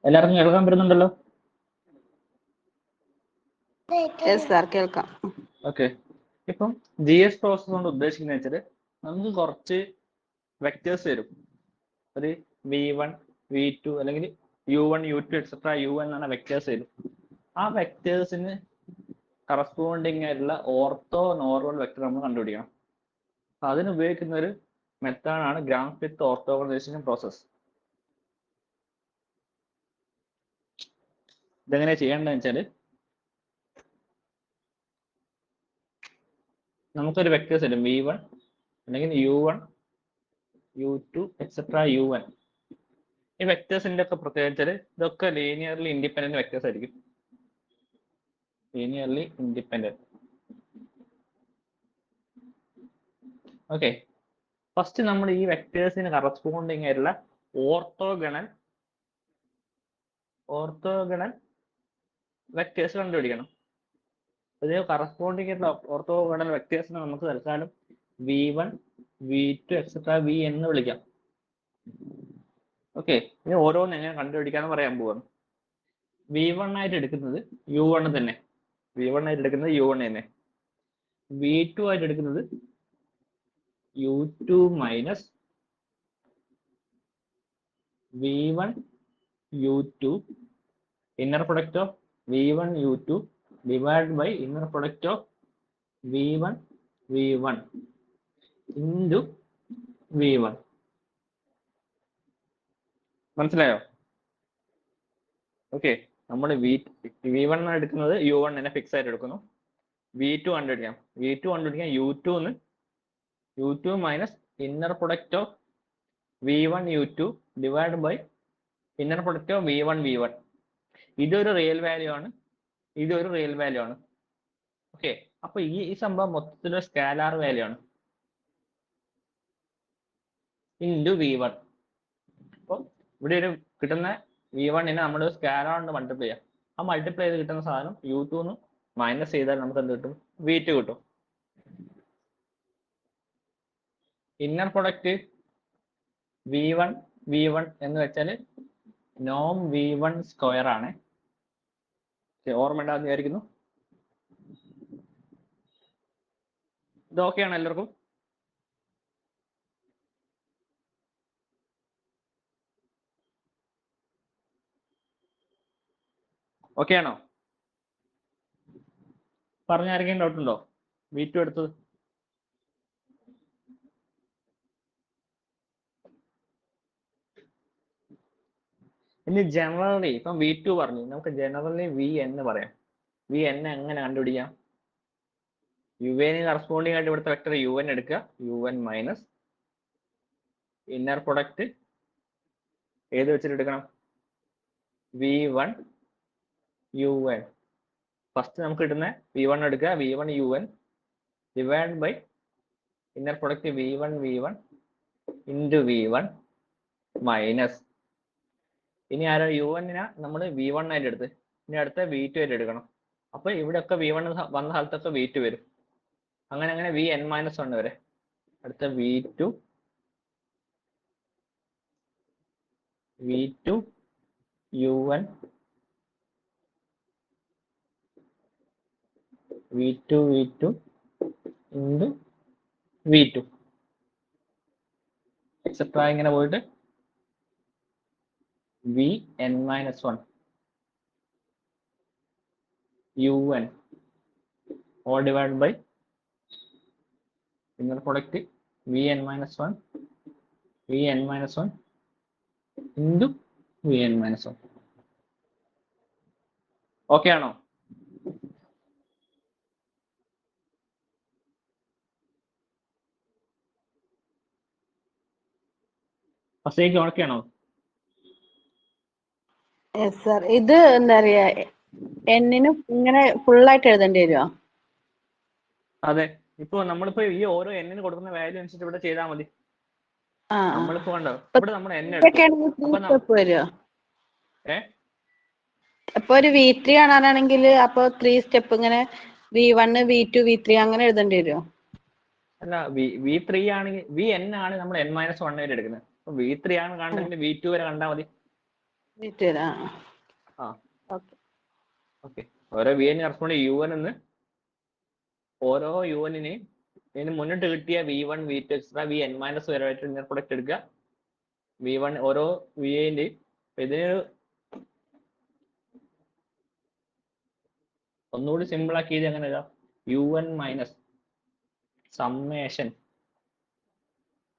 എല്ലാവർക്കും കേൾക്കാൻ പറ്റുന്നുണ്ടല്ലോ? കേൾക്കാം. ഓക്കെ. ഇപ്പം GS പ്രോസസ് കൊണ്ട് ഉദ്ദേശിക്കുന്നത് വെച്ചാൽ നമുക്ക് കുറച്ച് വെക്ടേഴ്സ് തരും. ഒരു V1 V2 അല്ലെങ്കിൽ U1 U2 എക്സെട്ര UN എന്നാണ് വെക്ടേഴ്സ് തരും. ആ വെക്ടേഴ്സിന് കറസ്പോണ്ടിങ് ആയിട്ടുള്ള ഓർത്തോ നോർമൽ വെക്ടർ നമ്മൾ കണ്ടുപിടിക്കണം. അതിന് ഉപയോഗിക്കുന്ന ഒരു മെത്തേഡാണ് ഗ്രാഫ് വിത്ത് ഓർത്തോഗണൈസേഷൻ പ്രോസസ്. ഇതെങ്ങനെ ചെയ്യേണ്ടതെന്ന് വെച്ചാൽ നമുക്കൊരു വെക്ടേഴ്സ് തരും V1 അല്ലെങ്കിൽ U1 U2 എക്സെട്ര UN. ഈ വെക്ടേഴ്സിന്റെ ഒക്കെ പ്രത്യേകിച്ച് ഇതൊക്കെ ലീനിയർലി ഇൻഡിപെൻഡന്റ് വെക്ടേഴ്സ് ആയിരിക്കും. Linearly independent. ഓക്കെ. ഫസ്റ്റ് നമ്മൾ ഈ വെക്ടേഴ്സിന് കറസ്പോണ്ടിങ് ആയിട്ടുള്ള ഓർത്തോഗണൽ വെക്ടേഴ്സ് കണ്ടുപിടിക്കണം. അതേ കറസ്പോണ്ടിങ് ആയിട്ടുള്ള ഓർത്തോഗണൽ വെക്ടേഴ്സിനെ നമുക്ക് തൽക്കാലം V1 V2 എക്സെട്ര V എന്ന് വിളിക്കാം. ഓക്കെ. ഇനി ഓരോന്ന് എങ്ങനെ കണ്ടുപിടിക്കാന്ന് പറയാൻ പോവാണ്. V1 ആയിട്ട് എടുക്കുന്നത് U1 തന്നെ. V1 ആയിട്ട് എടുക്കുന്നത് U1 തന്നെ. V2 ആയിട്ട് എടുക്കുന്നത് U2 minus V1 U2 inner product of V1 U2 divided by inner product of V1 V1 into V1. മനസ്സിലായോ? ഓക്കെ. നമ്മൾ V1 എടുക്കുന്നത് U1 തന്നെ ഫിക്സ് ആയിട്ട് എടുക്കുന്നു. V2 കണ്ടുപിടിക്കാം. U2 minus inner product of V1 U2 divide by inner product of V1 V1. ഇതൊരു real value ആണ്, ഇതൊരു റിയൽ വാല്യൂ ആണ്. ഓക്കെ. അപ്പൊ ഈ സംഭവം മൊത്തത്തിലൊരു സ്കാലാർ വാല്യൂ ആണ് ഇൻറ്റു V1. അപ്പോൾ ഇവിടെ ഒരു കിട്ടുന്ന V1നെ നമ്മൾ സ്കാലാർ കൊണ്ട് മൾട്ടിപ്ലൈ ചെയ്യാം. ആ മൾട്ടിപ്ലൈ ചെയ്ത് കിട്ടുന്ന സാധനം U2 മൈനസ് ചെയ്താൽ നമുക്ക് എന്ത് കിട്ടും? V2 കിട്ടും. ഇന്നർ പ്രൊഡക്റ്റ് V1 V1 എന്ന് വെച്ചാൽ നോം V1 സ്ക്വയർ ആണ്. ഓർമ്മ ഉണ്ടാകുന്ന വിചാരിക്കുന്നു. ഇത് ഓക്കെ ആണോ എല്ലാവർക്കും? ഓക്കെ ആണോ? പറഞ്ഞ ആരെങ്കിലും ഡൗട്ട് ഉണ്ടോ? V2 എടുത്തത് ഇനി ജനറലി ഇപ്പം V2 പറഞ്ഞു, നമുക്ക് ജനറലി Vn പറയാം. Vn എങ്ങനെ കണ്ടുപിടിക്കാം? UN കറസ്പോണ്ടിങ് ആയിട്ട് ഇവിടുത്തെ വെക്ടർ UN എടുക്കുക. UN മൈനസ് ഇന്നർ പ്രൊഡക്റ്റ് ഏത് വെച്ചിട്ട് എടുക്കണം? V1 UN. ഫസ്റ്റ് നമുക്ക് കിട്ടുന്ന V1 എടുക്കുക. V1 UN divide by inner product V1 V1 into V1 minus. ഇനി ആരോ UN-നെ നമ്മൾ V1 ആയിട്ട് എടുത്ത് ഇനി അടുത്ത V2 ആയിട്ട് എടുക്കണം. അപ്പൊ ഇവിടെയൊക്കെ V1 വന്ന സ്ഥലത്തൊക്കെ V2 വരും. അങ്ങനെ Vn-1 വരെ. അടുത്ത V2 UN V2 into V2 etcetera ഇങ്ങനെ പോയിട്ട് Vn-1 UN all divided by inner product Vn-1 into Vn-1. Okay ആണോ? ഫസ്റ്റേക്ക് ഓക്കെ ആണോ? ഇത് എന്താ പറയാ, എന്നിനും ഇങ്ങനെ ഫുള്ളായിട്ട് എഴുതേണ്ടി വരുമോ? അതെ. ഇപ്പൊ നമ്മളിപ്പോ ഈ ഓരോ എന്നിന് കൊടുക്കുന്ന വാല്യൂ അനുസരിച്ച് ഇവിടെ ചെയ്താൽ മതി. നമ്മളിപ്പോ കണ്ടോ ഇവിടെ നമ്മൾ n എടുക്കും. അപ്പൊ ഒരു V3 കാണാനാണെങ്കിൽ അപ്പൊ 3 സ്റ്റെപ്പ് ഇങ്ങനെ V1 V2 V3 അങ്ങനെ എഴുതേണ്ടി വരുമോ? അല്ല, V3 ആണെങ്കിൽ Vn ആണ് നമ്മൾ n-1 വരെ എടുക്കുന്നത്. അപ്പൊ V3 ആണ് കാണണമെങ്കിൽ V2 വരെ കണ്ടാൽ മതി. V2 ആ. ആ ഓക്കെ. ഓക്കെ. ഓരോ വി എൻ കറസ്പോണ്ട് UN എന്ന് ഓരോ യുവനിനെയും ഇതിന് മുന്നിട്ട് കിട്ടിയ V1 V2 extra VN minus വരെയായിട്ട് ഇന്നർ പ്രൊഡക്റ്റ് എടുക്കുക. V1 ഓരോ VAന്റെയും ഇതിന് ഒന്നുകൂടി സിമ്പിൾ ആക്കിയത് എങ്ങനെ എഴുതാം? UN minus summation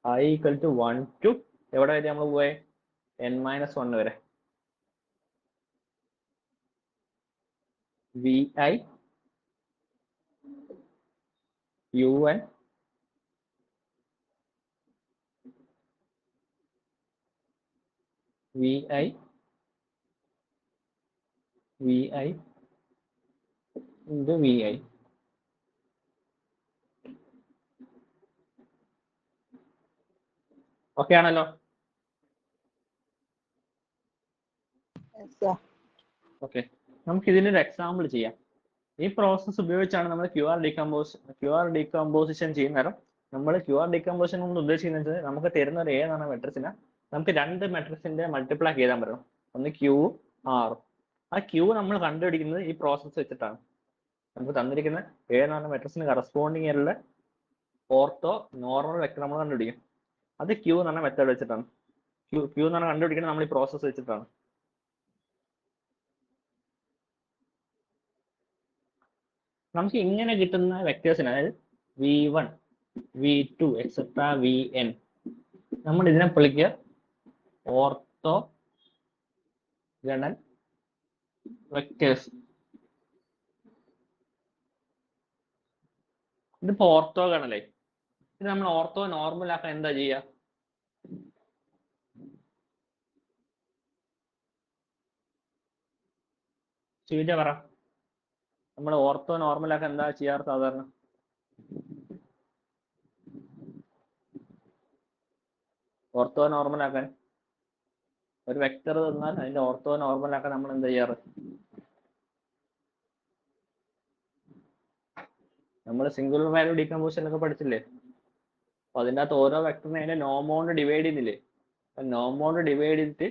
I equal to 1 to എവിടെ വരെ നമ്മൾ പോയെ? N-1 വരെ. VI UN VI VI into VI. Okay ആണല്ലോ? ഓക്കെ, നമുക്ക് ഇതിനൊരു എക്സാമ്പിൾ ചെയ്യാം. ഈ പ്രോസസ്സ് ഉപയോഗിച്ചാണ് നമ്മൾ QR ഡീകമ്പോസിഷൻ ചെയ്യുന്ന നേരം നമ്മൾ QR ഡീകമ്പോസിഷൻ കൊണ്ട് ഉദ്ദേശിക്കുന്നത് നമുക്ക് തരുന്ന ഒരു A എന്ന മെട്രിക്സിനെ നമുക്ക് രണ്ട് മെട്രിക്സിന്റെ മൾട്ടിപ്ലൈ ചെയ്താൽ പറ്റണം. ഒന്ന് Q R. ആ Q നമ്മൾ കണ്ടുപിടിക്കുന്നത് ഈ പ്രോസസ്സ് വെച്ചിട്ടാണ്. നമുക്ക് തന്നിരിക്കുന്ന A എന്ന് പറഞ്ഞ മെട്രിക്സിന് കറസ്പോണ്ടിങ് ആയിട്ടുള്ള ഓർത്തോ നോർമൽ വെക്ടർ നമ്മൾ കണ്ടുപിടിക്കും. അത് Q എന്ന് പറഞ്ഞ മെത്തേഡ് വെച്ചിട്ടാണ്. Q എന്ന് പറഞ്ഞാൽ കണ്ടുപിടിക്കുന്നത് നമ്മൾ ഈ പ്രോസസ്സ് വെച്ചിട്ടാണ്. നമുക്ക് ഇങ്ങനെ കിട്ടുന്ന വെക്ടേഴ്സിന്, അതായത് V1 V2 എക്സെട്രാ VN, നമ്മൾ ഇതിനെ വിളിക്കുക ഓർത്തോ ഗണൽ വെക്ടേഴ്സ്. ഇതിപ്പോ ഓർത്തോ ഗണലേ, ഇത് നമ്മൾ ഓർത്തോ നോർമൽ ആക്കാൻ എന്താ ചെയ്യുക? ശ്രീജ പറ, നമ്മൾ ഓർത്തോ നോർമൽ ആക്കാൻ എന്താ ചെയ്യാറ് സാധാരണ? ഓർത്തോ നോർമൽ ആക്കാൻ ഒരു വെക്ടർ തന്നാൽ അതിന്റെ ഓർത്തോ നോർമൽ ആക്കാൻ നമ്മൾ എന്താ ചെയ്യാറ്? നമ്മൾ സിംഗുലർ വാല്യൂ ഡീകമ്പോസിഷൻ ഒക്കെ പഠിച്ചില്ലേ? അപ്പൊ അതിൻ്റെ അകത്ത് ഓരോ വെക്ടറിനെ അതിന്റെ നോം കൊണ്ട് ഡിവൈഡ് ചെയ്യുന്നില്ലേ? നോം കൊണ്ട് ഡിവൈഡ് ചെയ്തിട്ട്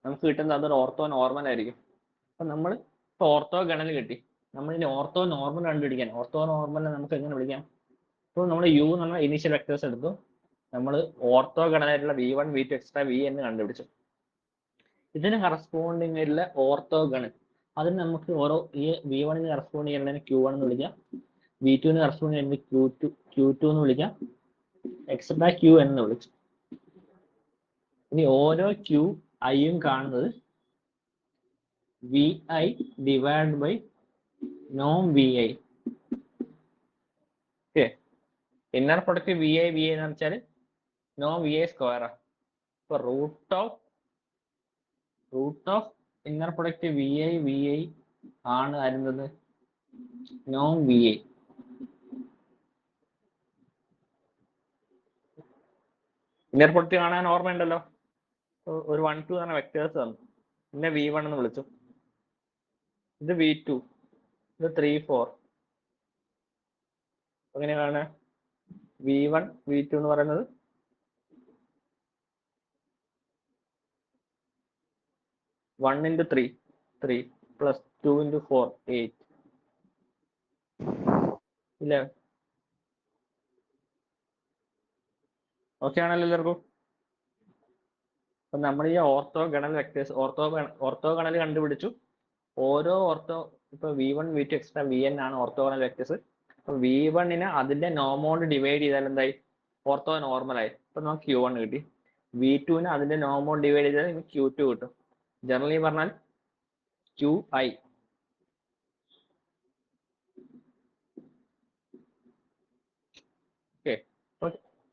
നമുക്ക് കിട്ടുന്നത് അതൊരു ഓർത്തോ നോർമൽ ആയിരിക്കും. അപ്പൊ നമ്മൾ ഇപ്പൊ ഓർത്തോ ഗണൽ കിട്ടി, നമ്മൾ ഇനി ഓർത്തോ നോർമൽ കണ്ടുപിടിക്കാൻ ഓർത്തോ നോർമലിനെ നമുക്ക് എങ്ങനെ വിളിക്കാം? ഇപ്പോൾ നമ്മൾ U എന്ന് പറഞ്ഞ ഇനീഷ്യൽ വെക്ടേഴ്സ് എടുത്തു, നമ്മൾ ortho ഗണലായിട്ടുള്ള V1 V2 extra VN കണ്ടുപിടിച്ചു. ഇതിന് കറസ്പോണ്ടിങ് ആയിട്ടുള്ള ഓർത്തോ ഗണൽ, അതിന് നമുക്ക് ഓരോ ഈ V1 കറസ്പോണ്ട് ചെയ്യുന്നതിന് Q1 എന്ന് വിളിക്കാം, V2 കറസ്പോണ്ട് ചെയ്യുന്നത് Q2 എന്ന് വിളിക്കാം, എക്സെട്രാ QN എന്ന് വിളിച്ചു. ഇനി ഓരോ QIയും കാണുന്നത് VI ഡിവൈഡ് ബൈ നോം VI. Okay, inner product VI എന്ന് വെച്ചാൽ നോം VI സ്ക്വയറാ. ഇപ്പൊ root of inner product VI ആണ് വരുന്നത് നോം VI. ഇന്നർ പ്രൊഡക്റ്റ് കാണാൻ ഓർമ്മയുണ്ടല്ലോ, ഒരു 1 2 എന്ന വെക്ടേഴ്സ് തന്നു, പിന്നെ V1 എന്ന് വിളിച്ചു, ഇത് V2, ഇത് 3 4. എങ്ങനെയാണ് V1 V2 എന്ന് പറയുന്നത്? One into 3 plus 2 into 4 8 11. Okay ആണല്ലോ എല്ലാവർക്കും? അപ്പൊ നമ്മൾ ഈ ഓർത്തോ ഗണൽ വെക്ടേഴ്സ് ഓർത്തോ ഗണൽ കണ്ടുപിടിച്ചു. ഓരോ ഓർത്തോ ഇപ്പൊ V1 V2 എക്സ്ട്രാ VN ആണ് ഓർത്തോ ഗണൽ വെക്ടേഴ്സ്. അപ്പൊ V1നെ അതിന്റെ നോം കൊണ്ട് ഡിവൈഡ് ചെയ്താൽ എന്തായി? ഓർത്തോ നോർമൽ ആയി. ഇപ്പൊ നമുക്ക് Q1 കിട്ടി. V2നെ അതിന്റെ നോം കൊണ്ട് ഡിവൈഡ് ചെയ്താൽ Q2 കിട്ടും. ജനറലി പറഞ്ഞാൽ QI. ഓക്കെ,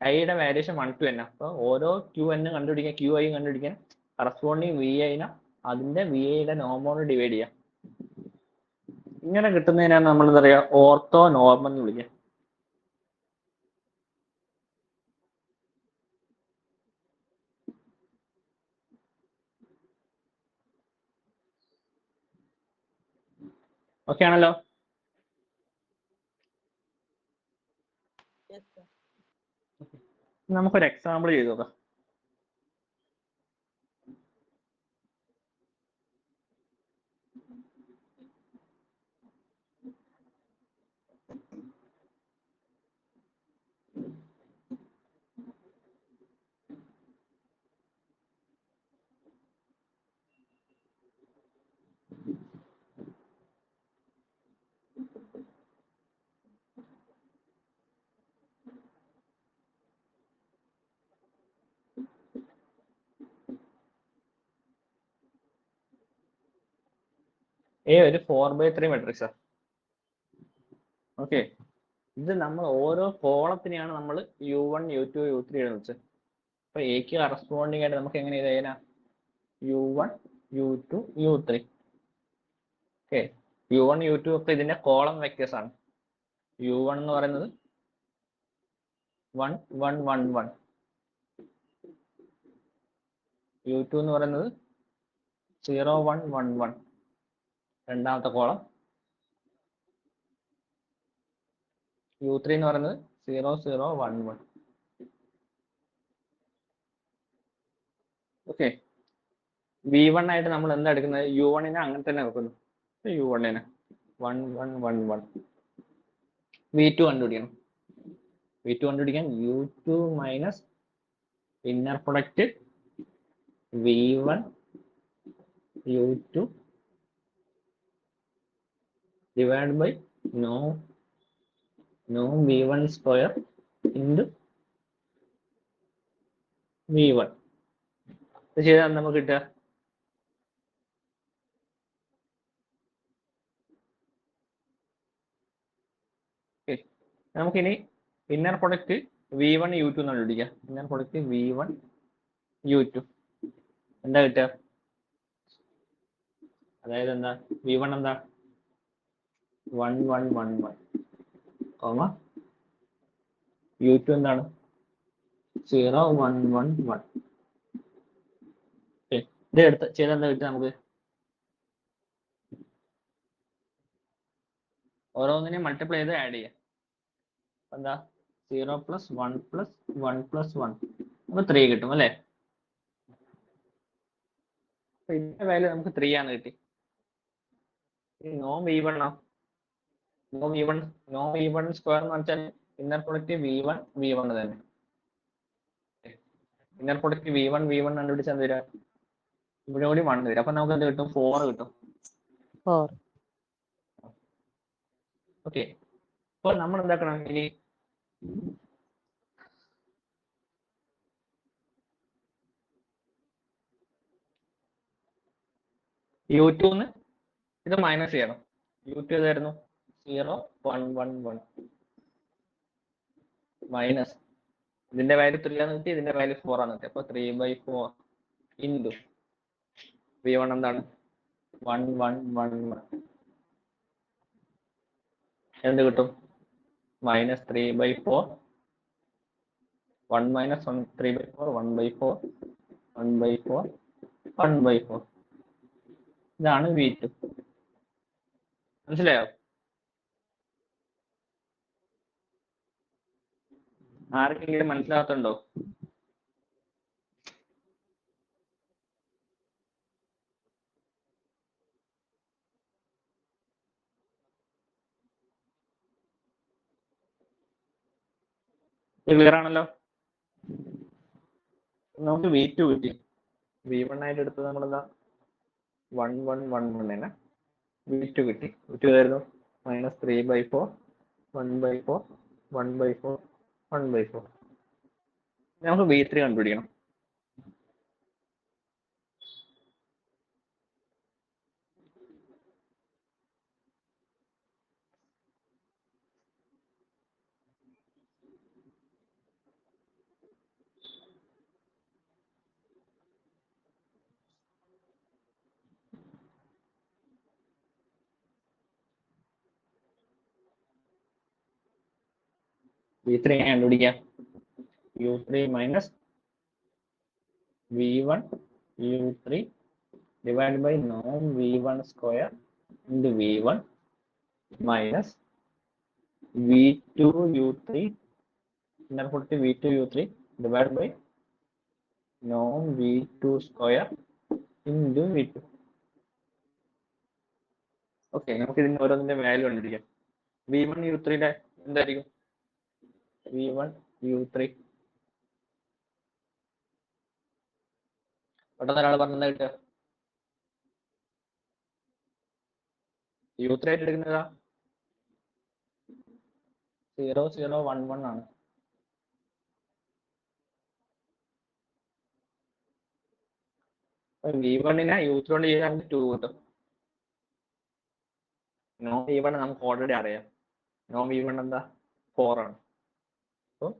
ഐയുടെ വാല്യൂഷൻ 1 to n. അപ്പൊ ഓരോ QN കണ്ടുപിടിക്കാൻ QI കണ്ടുപിടിക്കാൻ കറസ്പോണ്ടിങ് VIനെ അതിന്റെ VIയുടെ നോം കൊണ്ട് ഡിവൈഡ് ചെയ്യാം. ഇങ്ങനെ കിട്ടുന്നതിനാണ് നമ്മൾ എന്താ പറയുക? ഓർത്തോ നോർമൽ എന്ന് വിളിക്കുക. ഓക്കെ ആണല്ലോ? നമുക്കൊരു എക്സാമ്പിൾ ചെയ്തു നോക്കാം. എ ഒരു 4/3 മെട്രിക്സ്. ഓക്കെ, ഇത് നമ്മൾ ഓരോ കോളത്തിനെയാണ് നമ്മൾ U1 U2 U3 എഴുതുന്നത്. അപ്പൊ എക്ക് കറസ്പോണ്ടിങ് ആയിട്ട് നമുക്ക് എങ്ങനെ എഴുതാ? U1 U2 U3. Okay, U1 U2 ഒക്കെ ഇതിന്റെ കോളം വെക്ടേഴ്സ് ആണ്. U1 എന്ന് പറയുന്നത് 1 1 1 1, U2 എന്ന് പറയുന്നത് 0 1 1 1, രണ്ടാമത്തെ കോളം. U3 എന്ന് പറയുന്നത് 0 0 1 1. ഓക്കെ, V1 ആയിട്ട് നമ്മൾ എന്താ എടുക്കുന്നത്? U1 അങ്ങനെ തന്നെ വെക്കുന്നു. U1 1 1 1 1. V2 കണ്ടുപിടിക്കണം. V2 കണ്ടുപിടിക്കാൻ U2 minus inner product V1 U2 divided by no V1 square into V1. ഇത് ചെയ്താൽ നമുക്ക് കിട്ടുക നമുക്കിനി ഇന്നർ പ്രൊഡക്റ്റ് V1 U2 എന്നാണ് കണ്ടുപിടിക്കുക. ഇന്നർ പ്രൊഡക്റ്റ് V1 U2 എന്താ കിട്ടുക? അതായത് എന്താ? V1 എന്താ? 1 1 1 1, U2 എന്താണ്? 0 1 1 1. ഇത് എടുത്ത് ചെയ്താൽ എന്താ കിട്ടുക നമുക്ക്? ഓരോന്നിനെയും മൾട്ടിപ്ലൈ ചെയ്ത് ആഡ് ചെയ്യാം. എന്താ? 0 + 1 + 1 + 1, അപ്പൊ 3 കിട്ടും അല്ലേ? അപ്പൊ ഇതിന്റെ വാല്യൂ നമുക്ക് 3 ആണ് കിട്ടി. നോ V1 സ്ക്വയർ എന്ന് വെച്ചാൽ ഇന്നർ പ്രൊഡക്റ്റ് V1 തന്നെ. ഇന്നർ പ്രൊഡക്റ്റ് V1 കണ്ടുപിടിച്ചാൽ എന്ത് വരിക? ഇവിടെ കൂടി 1 വരും. അപ്പൊ നമുക്ക് എന്ത് കിട്ടും? 4 കിട്ടും. 4. ഓക്കെ, അപ്പോൾ നമ്മൾ എന്താക്കണം ഇനി? U2 ഇത് മൈനസ് ചെയ്യണം. U2 ഏതായിരുന്നു? 0 1 1 1 മൈനസ് ഇതിന്റെ വാല്യൂ 3 ആണ് കിട്ടി, ഇതിന്റെ വാല്യൂ 4 ആണ് കിട്ടി. അപ്പൊ 3/4 ഇൻറ്റു V1 എന്താണ്? 1 1 1 1. എന്ത് കിട്ടും? -3/4. 1 - 1 3/4 1/4 1/4 1/4. ഇതാണ് V2. മനസ്സിലായോ? ആർക്കെങ്കിലും മനസ്സിലാകത്തുണ്ടോ? ക്ലിയർ ആണല്ലോ? നമുക്ക് V2 കിട്ടി. V1 ആയിട്ട് എടുത്തത് നമ്മളെന്താ? 1 1 1 1 തന്നെ. V2 കിട്ടി. V2 ആയിരുന്നു -3/4 1/4 1/4 1/4. നമുക്ക് V3 കണ്ടുപിടിക്കണം. V3 എങ്ങനെ കണ്ടുപിടിക്കാം? U3 minus V1 U3 divided by non V1 square into V1 minus V2 U3 inner product V2 U3 divided by non V2 square into V2. Okay, നമുക്ക് ഇതിന്റെ ഓരോന്നിന്റെ വാല്യൂ കണ്ടുപിടിക്കാം. V1 U3 എന്തായിരിക്കും? V1 U3 പെട്ടെന്ന് ഒരാൾ പറഞ്ഞാ കിട്ടുക? U3 ആയിട്ട് എടുക്കുന്നതാ 0 0 1 1 ആണ്. V1 U3 കൊണ്ട് ചെയ്താൽ 2 കിട്ടും. നോൺ V1 നമുക്ക് ഓൾറെഡി അറിയാം. നോൺ V1 എന്താ 4 ആണ്. അപ്പോൾ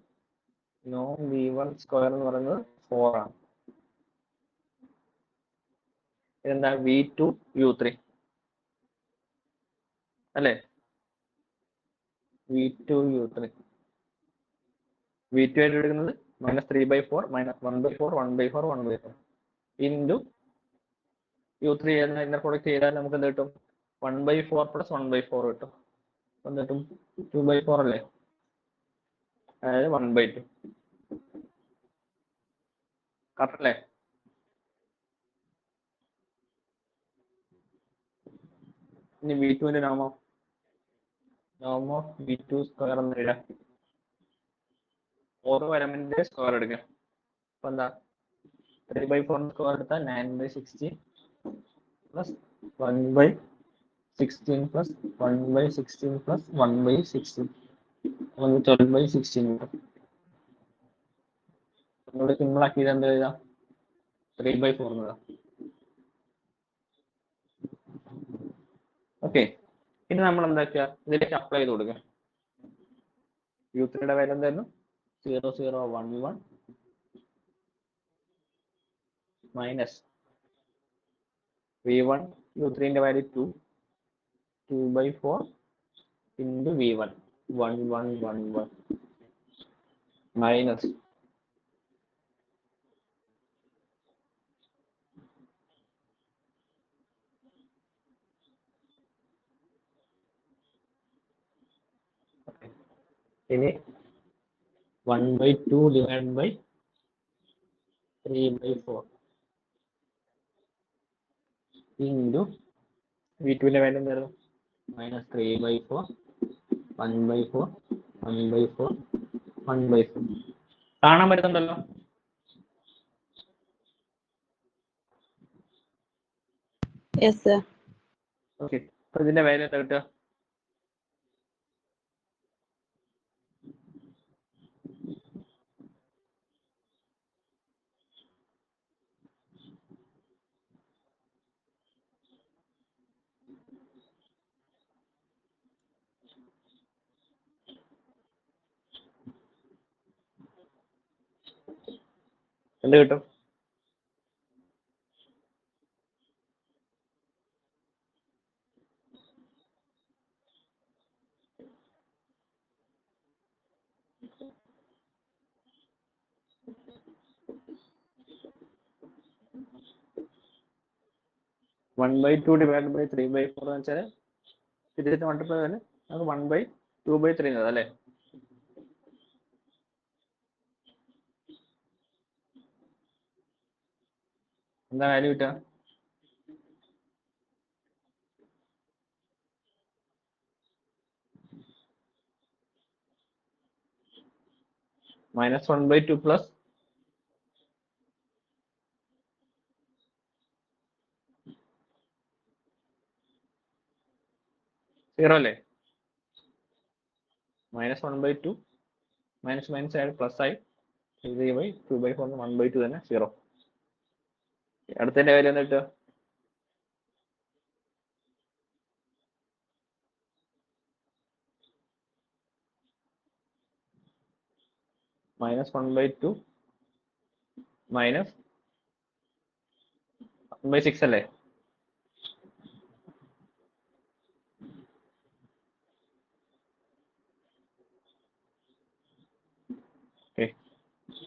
നോൺ V1 സ്ക്വയർ എന്ന് പറയുന്നത് 4 ആണ്. ഇതെന്താ V2 U3 അല്ലേ? V2 U3 V2 ആയിട്ട് എടുക്കുന്നത് -3/4 -1/4 1/4 1/4 ഇൻറ്റു U3 എന്ന പ്രൊഡക്റ്റ് ചെയ്താൽ നമുക്ക് എന്ത് കിട്ടും? 1/4 + 1/4 കിട്ടും. എന്ത് കിട്ടും? 2/4 അല്ലേ? അതായത് 1/2. കറക്റ്റ് അല്ലേ? ഇനി V2ന്റെ നോം ഓഫ് V2 സ്ക്വയർ എന്ന് എഴുതാം. ഓരോ എലമെന്റിന്റെ സ്ക്വയർ എടുക്കുക. അപ്പൊ എന്താ 3/4 സ്ക്വയർ എടുത്താൽ 9/16 പ്ലസ് 1/16 പ്ലസ് 1/16 പ്ലസ് 1/16 12/16 കിട്ടും. നമ്മൾ സിമ്പിൾ ആക്കിയത് എന്താ എഴുതാം? 3/4 എഴുതാം. ഓക്കെ, ഇനി നമ്മൾ എന്താക്കുക, ഇതിലേക്ക് അപ്ലൈ ചെയ്ത് കൊടുക്കുക. U3യുടെ വാല്യൂ എന്തായിരുന്നു? 0 0 1 1 മൈനസ് V1 U3ന്റെ വാല്യൂ 2/4 ഇൻറ്റു V1 1 1 1 1 മൈനസ് ഇനി 1/2 ഡിവൈഡ് ബൈ 3/4 ഇൻറ്റു V2ന്റെ വാല്യൂ എന്തായിരുന്നു? -3/4 1/4 1/4 1/4 കാണാൻ പറ്റുന്നുണ്ടല്ലോ. Yes sir. ഓക്കെ, അപ്പൊ ഇതിന്റെ വാല്യൂ എന്താ കിട്ടുക? എന്ത് കിട്ടും? One by two divide by 3/4 എന്ന് വെച്ചാൽ തിരിച്ചിട്ട് മൾട്ടിപ്ലൈ തന്നെ നമുക്ക് 1/2/3 അല്ലേ? എന്താ വാല്യൂ കിട്ടുക? -1/2 പ്ലസ് 0 അല്ലേ? -1/2 മൈനസ് മൈനസ് ആയിട്ട് പ്ലസ് ആയി 3/2/4 1/2 തന്നെ 0. അടുത്തതിന്റെ വാല്യൂ എന്താ കിട്ടുക? -1/2 മൈനസ് 1/6 അല്ലേ? ഓക്കെ,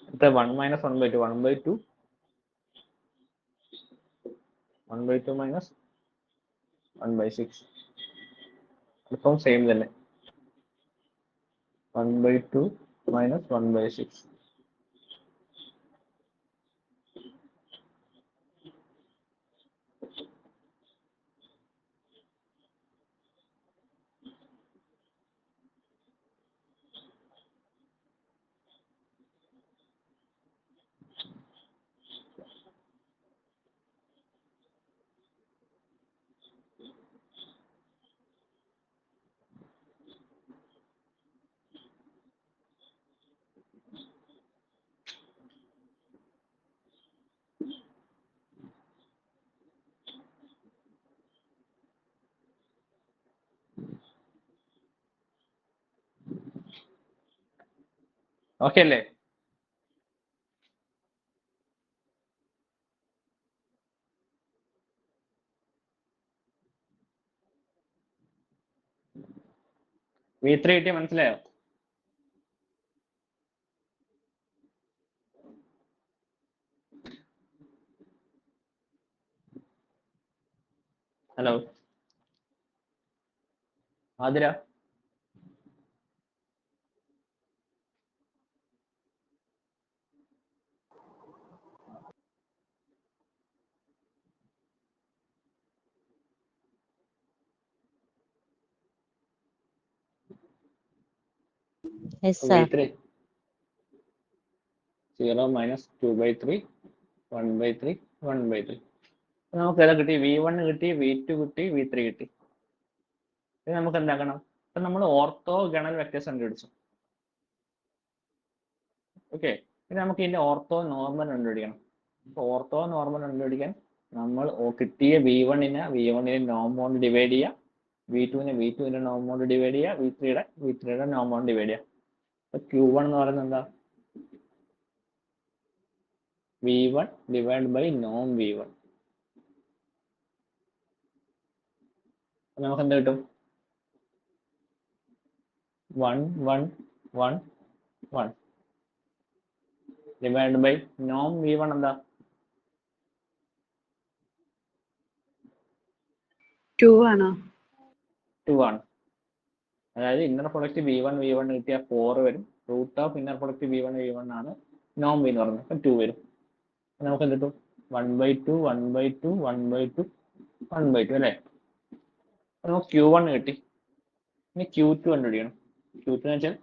അടുത്ത 1 മൈനസ് 1/2 1/2 1/2 മൈനസ് 1/6 ഇപ്പം സെയിം തന്നെ 1/2 മൈനസ് 1/6. ഓക്കെ അല്ലേ? V3 കിട്ടിയ മനസ്സിലായോ? Hello Athira, Yes, sir. V3 0 minus 2/3 1/3 1/3. നമുക്ക് ഏതാ കിട്ടി? V1 കിട്ടി, V2 കിട്ടി, V3 കിട്ടി. ഇത് നമുക്ക് എന്താക്കണം? ഇപ്പൊ നമ്മൾ ഓർത്തോഗണൽ വെക്ടേഴ്സ് കണ്ടുപിടിച്ചു. ഓക്കെ, ഇനി നമുക്ക് ഇതിന്റെ ഓർത്തോ നോർമൽ കണ്ടുപിടിക്കണം. ഓർത്തോ നോർമൽ കണ്ടുപിടിക്കാൻ നമ്മൾ കിട്ടിയ V1നെ V1ന്റെ നോം കൊണ്ട് ഡിവൈഡ് ചെയ്യുക, V2നെ V2ന്റെ നോം കൊണ്ട് ഡിവൈഡ് ചെയ്യുക, V3യുടെ നോം കൊണ്ട് ഡിവൈഡ് ചെയ്യുക. അപ്പൊ Q1 എന്ന് പറയുന്നത് എന്താ? V1 divide by Noam V1. നമുക്ക് എന്ത് കിട്ടും? 1 1 1 1 ഡിവൈഡ് ബൈ നോം V1 എന്താ? 2 ആണോ? 2 ആണ്. അതായത് ഇന്നർ പ്രൊഡക്റ്റ് V1 കിട്ടിയാൽ 4 വരും. Root of inner product V1 ആണ് നോം V എന്ന് പറയുന്നത്. അപ്പം 2 വരും. നമുക്ക് എന്ത് കിട്ടും? 1/2 1/2 1/2 1/2 അല്ലേ? നമുക്ക് Q1 കിട്ടി. ഇനി Q2 കണ്ടുപിടിക്കണം. Q2 എന്ന് വെച്ചാൽ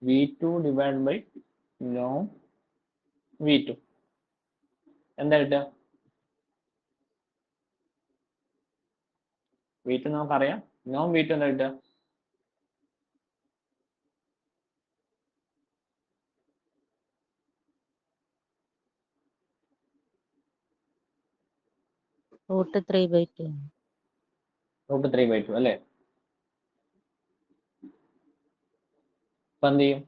V2 divide by Noam V2. എന്താ കിട്ടുക? V2 നമുക്കറിയാം. നോം V2 എന്താ കിട്ടുക? √3/2. √3/2 അല്ലേ? ഇപ്പൊ എന്ത് ചെയ്യും?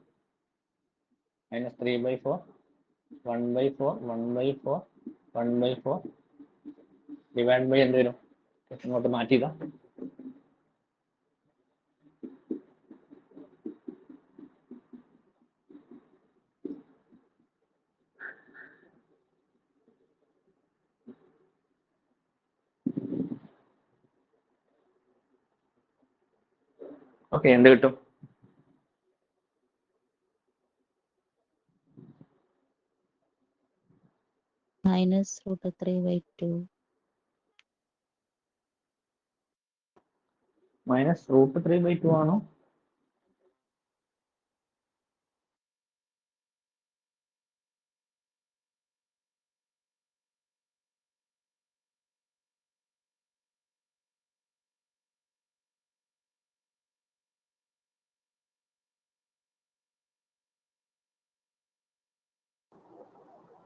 -3/4 1/4 1/4 1/4 ഡിവൈഡ് ബൈ എന്ത് വരും? ഇങ്ങോട്ട് മാറ്റിയതാ. ഓക്കെ, എന്ത് കിട്ടും? -√3/2. -√3/2 ആണോ?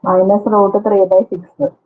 -√3/6.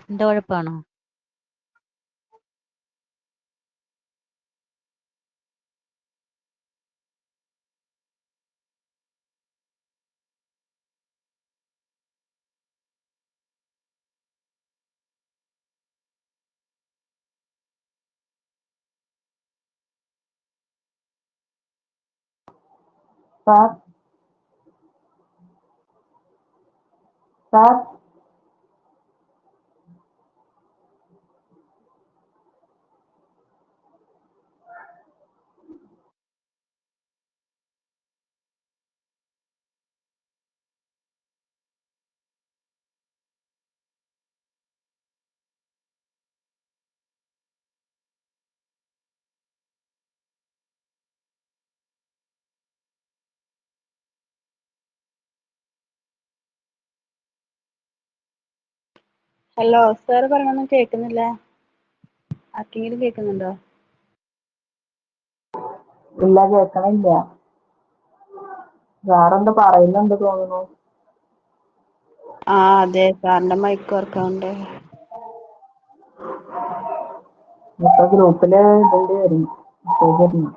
എന്റെ കുഴപ്പമാണോ? സാർ സാർ ഹലോ സാർ പറയണൊന്നും കേൾക്കുന്നില്ല. ആർക്കെങ്കിലും കേൾക്കുന്നുണ്ടോ? ഇല്ല, കേൾക്കണില്ല. സാറെന്താ പറയുന്നുണ്ട് തോന്നുന്നു. ആ അതെ, സാറിന്റെ മൈക്ക് വർക്കാവുണ്ട്. ഇപ്പൊ ഗ്രൂപ്പില് ഇടേണ്ടി വരും, മെസ്സേജ് വരുന്നു.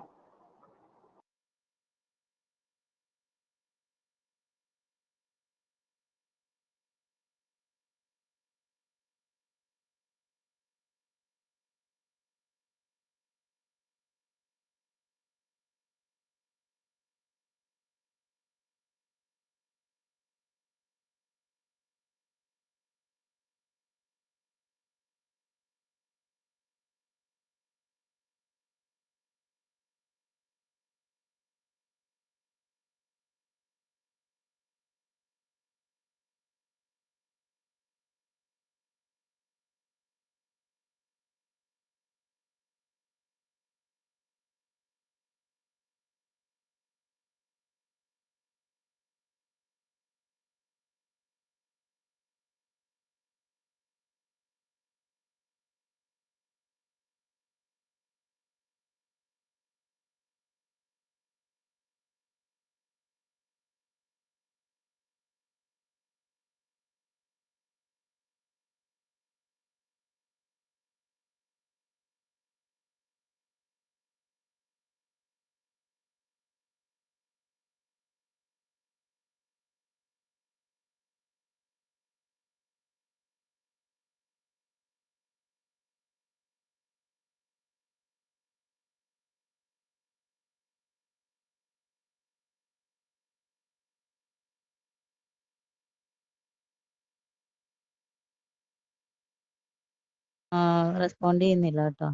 റെസ്പോണ്ട് ചെയ്യുന്നില്ല കേട്ടോ.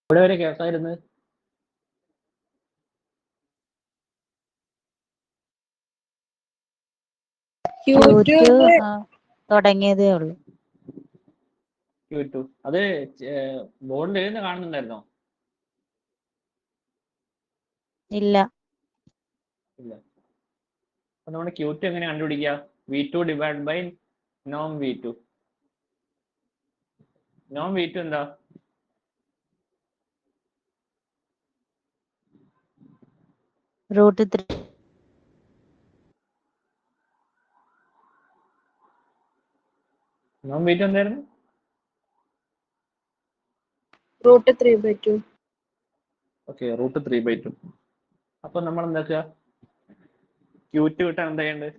ഇവിടെ വരെ കേസായിരുന്നു. യൂട്യൂബ് തുടങ്ങിയതേ ഉള്ളൂ. യൂട്യൂബ് അത് ബോർഡിൽ എഴുതുന്ന കാണുന്നുണ്ടായിരുന്നോ? ഇല്ല. ഇല്ല. അപ്പൊ നമ്മുടെ Q2 എങ്ങനെ കണ്ടുപിടിക്കുക? V2 divide by Noam V2. Noam V2 എന്താ? √3. നോം V2 എന്തായിരുന്നു? √3/2. ഓക്കെ, √3/2. അപ്പൊ നമ്മൾ എന്താക്കുക, Q2 കിട്ടാൻ എന്താ ചെയ്യേണ്ടത്?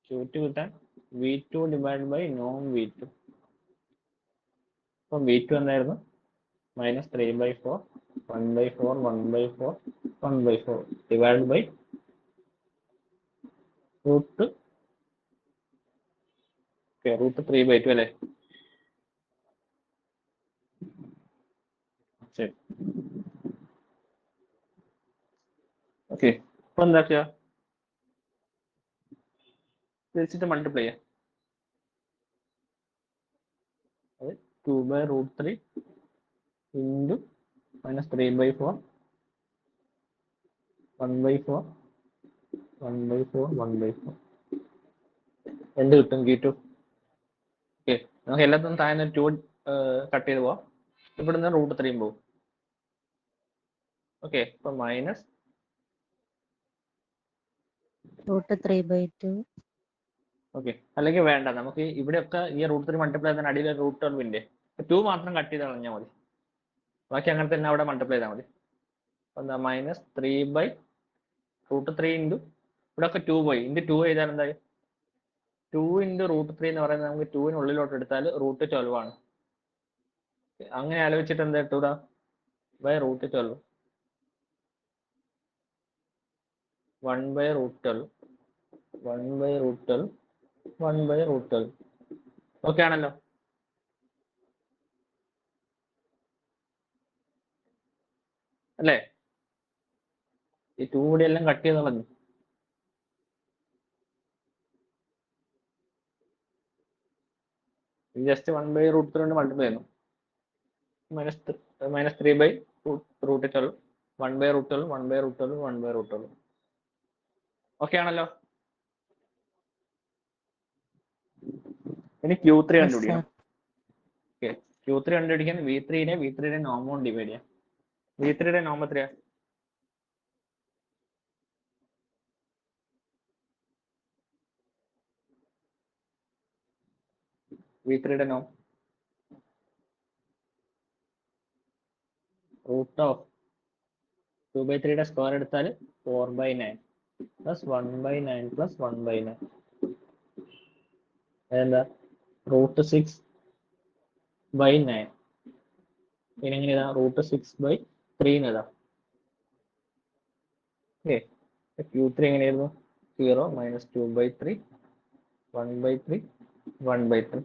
Q2 കിട്ടാൻ V2 divide by Noam V2. അപ്പം V2 എന്തായിരുന്നു? -3/4, 1/4, 1/4, 1/4 ഡിവൈഡ് ബൈ √3/2 അല്ലേ? ശരി. ഓക്കെ, അപ്പൊ എന്താക്കുക, തിരിച്ചിട്ട് മൾട്ടിപ്ലൈ ചെയ്യാം. അത് 2/√3 ഇൻറ്റു -3/4, 1/4, 1/4, 1/4 എന്ത് കിട്ടും? Q2. ഓക്കെ, നമുക്ക് എല്ലാത്തിനും താഴെ 2 കട്ട് ചെയ്ത് പോവാം. ഇവിടുന്ന് √3 പോകും. ഓക്കെ, അപ്പൊ മൈനസ് √3/2. ഓക്കെ, അല്ലെങ്കിൽ വേണ്ട, നമുക്ക് ഇവിടെയൊക്കെ ഈ √3 മൾട്ടിപ്ലൈ ചെയ്താൽ അടിയിൽ √12 ഉണ്ട്. 2 മാത്രം കട്ട് ചെയ്ത് കളഞ്ഞാൽ മതി, ബാക്കി അങ്ങനെ തന്നെ അവിടെ മൾട്ടിപ്ലൈ ചെയ്താൽ മതി. എന്താ -3/√3 ഇൻറ്റു ഇവിടെയൊക്കെ 2 പോയി, ഇൻറ്റു 2 ചെയ്താൽ എന്തായി? 2 ഇൻറ്റു √3 എന്ന് പറയുന്നത് നമുക്ക് 2 ഉള്ളിലോട്ട് എടുത്താൽ √12 ആണ്. അങ്ങനെ ആലോചിച്ചിട്ട് എന്താ ഇട്ടൂടാ? √12, 1/√12, 1/√12, 1/√12. ഓക്കെ ആണല്ലോ? അല്ലേ? ഈ 2 കൂടി എല്ലാം കട്ട് ചെയ്ത് കളഞ്ഞു. ജസ്റ്റ് 1/√3 കൊണ്ട് മൾട്ടിപ്ലൈ ചെയ്യുന്നു. -3/√12, 1/√12, 1/√12, 1/√12. ഓക്കെ ആണല്ലോ? ഇനി Q3 Yes, കണ്ടുപിടിക്കണം. sir. ഓക്കെ, Q3 കണ്ടുപിടിക്കാൻ V3യുടെ നോം കൊണ്ട് ഡിവൈഡ് ചെയ്യാം. V3യുടെ നോം എത്രയാ? V3യുടെ നോം √2/3 സ്ക്വയർ എടുത്താൽ 4/9 പ്ലസ് 1/9 പ്ലസ് 1/9 അതെന്താ? √6/9. പിന്നെ എങ്ങനെ ഇതാ? √6/3 എന്നതാ. ഓക്കെ, Q3 എങ്ങനെയായിരുന്നു? 0 -2/3, 1/3, 1/3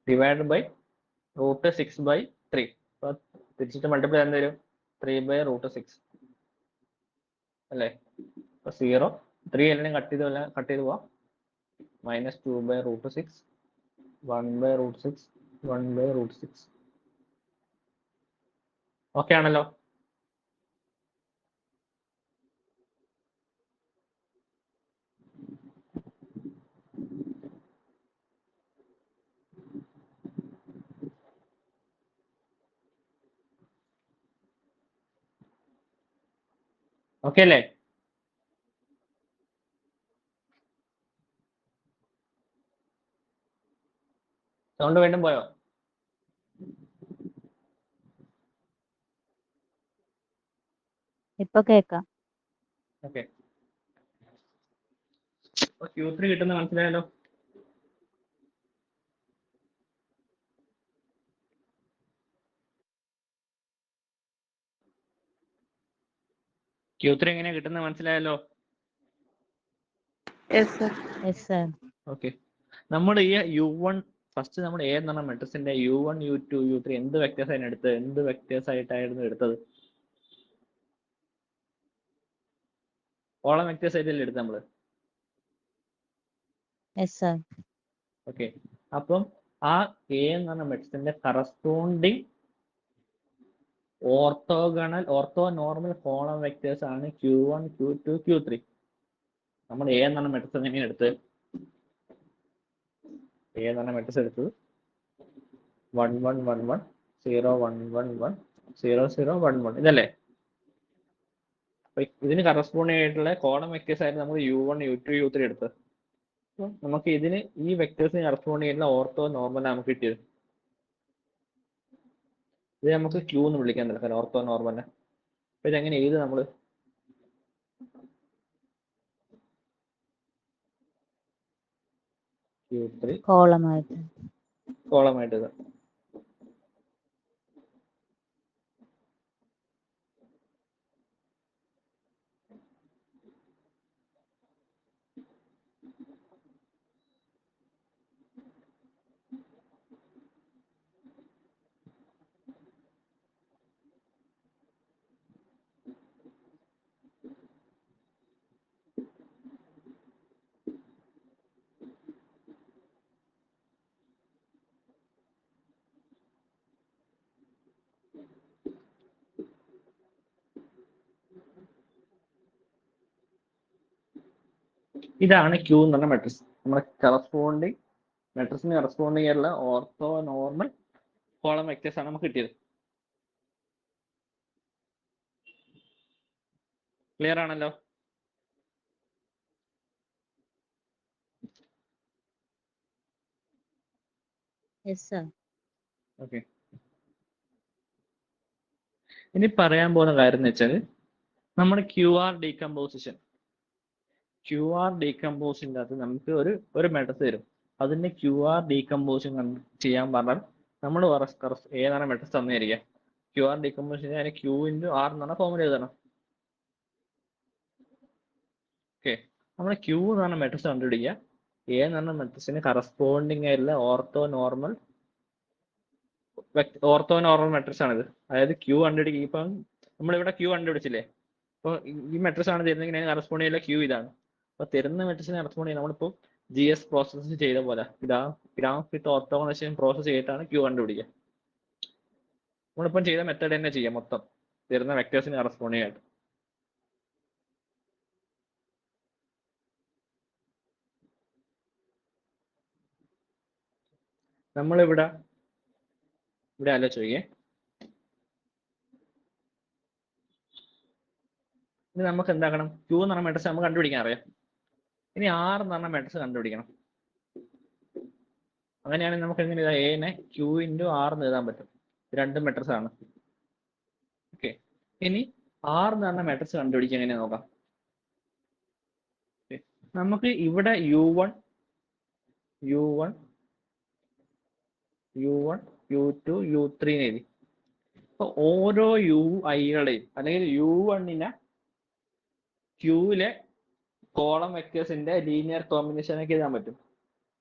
ഡിവൈഡ് ബൈ √6/3. അപ്പൊ തിരിച്ചിട്ട് മൾട്ടിപ്ലൈ എന്താ വരും? 3/√6 അല്ലേ? അപ്പൊ 0, 3 എല്ലാം കട്ട് ചെയ്ത് പോവാം. -2/√6, 1/√6, 1/√6. ഓക്കെ ആണല്ലോ? ഓക്കെ അല്ലേ? സൗണ്ട് വീണ്ടും പോയോ? ഇപ്പൊ കേക്കാം. ഓക്കെ, Q3 കിട്ടുന്ന മനസ്സിലായല്ലോ? Q3 എങ്ങനെയാ കിട്ടുന്നത് മനസ്സിലായല്ലോ? Yes, sir. Yes, sir. Okay, നമ്മുടെ ഈ U1 ഫസ്റ്റ് നമ്മൾ A എന്ന് പറഞ്ഞ മെട്രിക്സിന്റെ U1, U2, U3 എന്ത് വെക്ടേഴ്സ് ആയിരുന്നു എടുത്തത്? എന്ത് വെക്ടേഴ്സ് ആയിട്ടായിരുന്നു എടുത്തത്? കോളം വെക്ടേഴ്സ് ആയിട്ടല്ലേ എടുത്തത് നമ്മള്? Yes, sir. ഓക്കെ, അപ്പം ആ A എന്ന് പറഞ്ഞ മെട്രിക്സിന്റെ corresponding ortho normal column vectors ആണ് Q1, Q2, Q3. നമ്മൾ A എന്ന് പറഞ്ഞ മെട്രിക്സ് എങ്ങനെയാണ് എടുത്തത്? A എന്ന് പറഞ്ഞ മെട്രിക്സ് എടുത്തത് 1 1 1 1 0 1 1 1 0 0 1 1 ഇതല്ലേ? അപ്പൊ ഇതിന് കറസ്പോണ്ടിങ് ആയിട്ടുള്ള കോളം വെക്ടേഴ്സ് ആയിരുന്നു നമ്മൾ u1 u2 u3 എടുത്തത്. അപ്പൊ നമുക്ക് ഇതിന് ഈ വെക്ടേഴ്സിന് കറസ്പോണ്ടിങ് ആയിട്ടുള്ള ഓർത്തോ നോർമൽ നമുക്ക് കിട്ടിയത്. ഇത് നമുക്ക് Q എന്ന് വിളിക്കാൻ തൽക്കാലം ഓർത്തോ നോർമലിനെ. അപ്പൊ ഇതെങ്ങനെ എഴുതും നമ്മള്? Q3 കോളമായിട്ട്. കോളമായിട്ട് എഴുതാം. ഇതാണ് Q എന്ന് പറഞ്ഞ മെട്രിക്സ്. നമ്മുടെ കറസ്പോണ്ടിങ് മെട്രിക്സിന് കറസ്പോണ്ടിങ് ആയിട്ടുള്ള ഓർത്തോ നോർമൽ കോളം വെക്ടേഴ്സ് ആണ് നമുക്ക് കിട്ടിയത്. ക്ലിയർ ആണല്ലോ? Yes sir. ഓക്കെ. ഇനി പറയാൻ പോകുന്ന കാര്യം എന്ന് വെച്ചാൽ നമ്മുടെ QR ഡീകമ്പോസിന്റെ അകത്ത് നമുക്ക് ഒരു മെട്രിക്സ് തരും. അതിന്റെ QR ഡീകമ്പോസിഷൻ ചെയ്യാൻ പറഞ്ഞാൽ നമ്മൾ ഏതാണ് മെട്രിക്സ് തന്നിരിക്കുക QR ഡീകമ്പോസിഷൻ അതിന് Q × R എന്ന് പറഞ്ഞ ഫോമുല എഴുതണം. ഓക്കെ, നമ്മൾ Q എന്ന് പറഞ്ഞ മെട്രിക്സ് കണ്ടുപിടിക്കുക. A എന്ന് പറഞ്ഞ മെട്രിക്സിന് കറസ്പോണ്ടിങ് ആയിട്ടുള്ള ഓർത്തോ നോർമൽ മെട്രിക്സ് ആണിത്. അതായത് Q കണ്ടുപിടിക്കുക. ഇപ്പം നമ്മളിവിടെ Q കണ്ടുപിടിച്ചില്ലേ? അപ്പൊ ഈ മെട്രിക്സ് ആണ് തരുന്നെങ്കിൽ അതിന് കറസ്പോണ്ടിങ് ആയിട്ടുള്ള Q ഇതാണ്. അപ്പൊ തരുന്ന മെട്രിക്സിന് കറസ്പോണ്ട് ചെയ്യാൻ നമ്മളിപ്പോൾ GS പ്രോസസ്സ് ചെയ്ത പോലെ ഗ്രാഫ് വിത്ത് ഓർത്തോഗണൈസേഷൻ പ്രോസസ്സ് ചെയ്തിട്ടാണ് Q കണ്ടുപിടിക്കുക. നമ്മളിപ്പം ചെയ്ത മെത്തേഡ് തന്നെ ചെയ്യാം മൊത്തം തരുന്ന വെക്ടേഴ്സിന് കറസ്പോണ്ടിങ് ആയിട്ട്. നമ്മളിവിടെ ആലോചിക്കേ, ഇനി നമുക്ക് എന്താക്കണം? Q എന്ന് പറഞ്ഞ മെട്രിക്സ് നമുക്ക് കണ്ടുപിടിക്കാൻ അറിയാം. ഇനി R എന്ന് പറഞ്ഞ മെട്രിക്സ് കണ്ടുപിടിക്കണം. അങ്ങനെയാണെങ്കിൽ നമുക്ക് എങ്ങനെ എഴുതാം? A നെ Q × R എന്ന് എഴുതാൻ പറ്റും. രണ്ട് മെട്രിക്സ് ആണ്. ഓക്കെ, ഇനി R എന്ന് പറഞ്ഞ മെട്രിക്സ് കണ്ടുപിടിക്കാൻ എങ്ങനെ നോക്കാം? നമുക്ക് ഇവിടെ U1 U2 U3 എഴുതി. അപ്പൊ ഓരോ UI-കളെയും അല്ലെങ്കിൽ U1-നെ Qയിലെ കോളം വെക്ടേഴ്സിന്റെ ലീനിയർ കോമ്പിനേഷൻ ആക്കി എഴുതാൻ പറ്റും.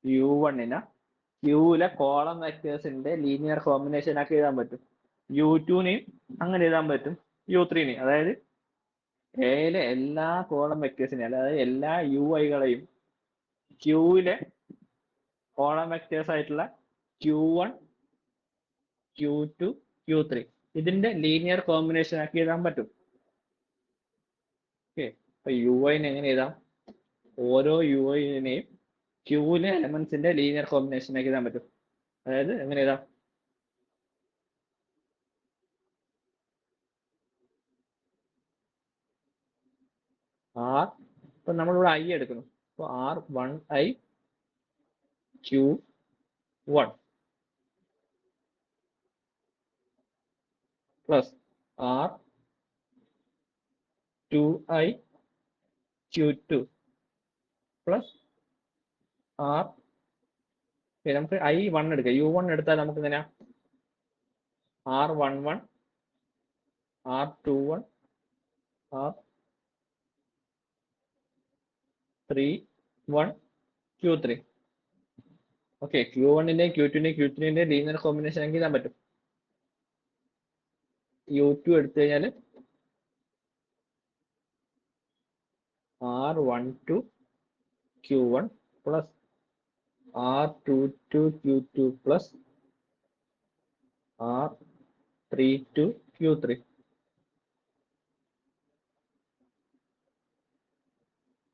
U1-നെ Qയിലെ കോളം വെക്ടേഴ്സിന്റെ ലീനിയർ കോമ്പിനേഷൻ ആക്കി എഴുതാൻ പറ്റും. U2-നെയും അങ്ങനെ എഴുതാൻ പറ്റും. U3-നെയും, അതായത് എയിലെ എല്ലാ കോളം വെക്ടേഴ്സിനെയും അതായത് എല്ലാ UI-കളെയും Qയിലെ കോളം വെക്ടേഴ്സ് ആയിട്ടുള്ള Q1 Q2 Q3 ഇതിന്റെ ലീനിയർ കോമ്പിനേഷൻ ആക്കി എഴുതാൻ പറ്റും. ഓക്കെ, അപ്പൊ UI-നെ എങ്ങനെ എഴുതാം? ഓരോ UI-നെയും Qയിലെ എലമെന്റ്സിന്റെ ലീനിയർ കോമ്പിനേഷൻ ആക്കി എഴുതാൻ പറ്റും. അതായത് എങ്ങനെ എഴുതാം? R, ഇപ്പൊ നമ്മളിവിടെ I എടുക്കുന്നു. അപ്പൊ R1I Q1 plus R2I Q2 plus R, നമുക്ക് I1 എടുക്കാം. U1 എടുത്താൽ നമുക്ക് എങ്ങനെയാ? R11 R21 R31 Q3. Okay, Q1-ന്റെയും Q2-ന്റെയും Q3-ന്റെയും ലീനിയർ കോമ്പിനേഷൻ ആക്കി എഴുതാൻ പറ്റും. U2 എടുത്തു കഴിഞ്ഞാൽ R12 Q1 plus R22 Q2 plus R32 Q3.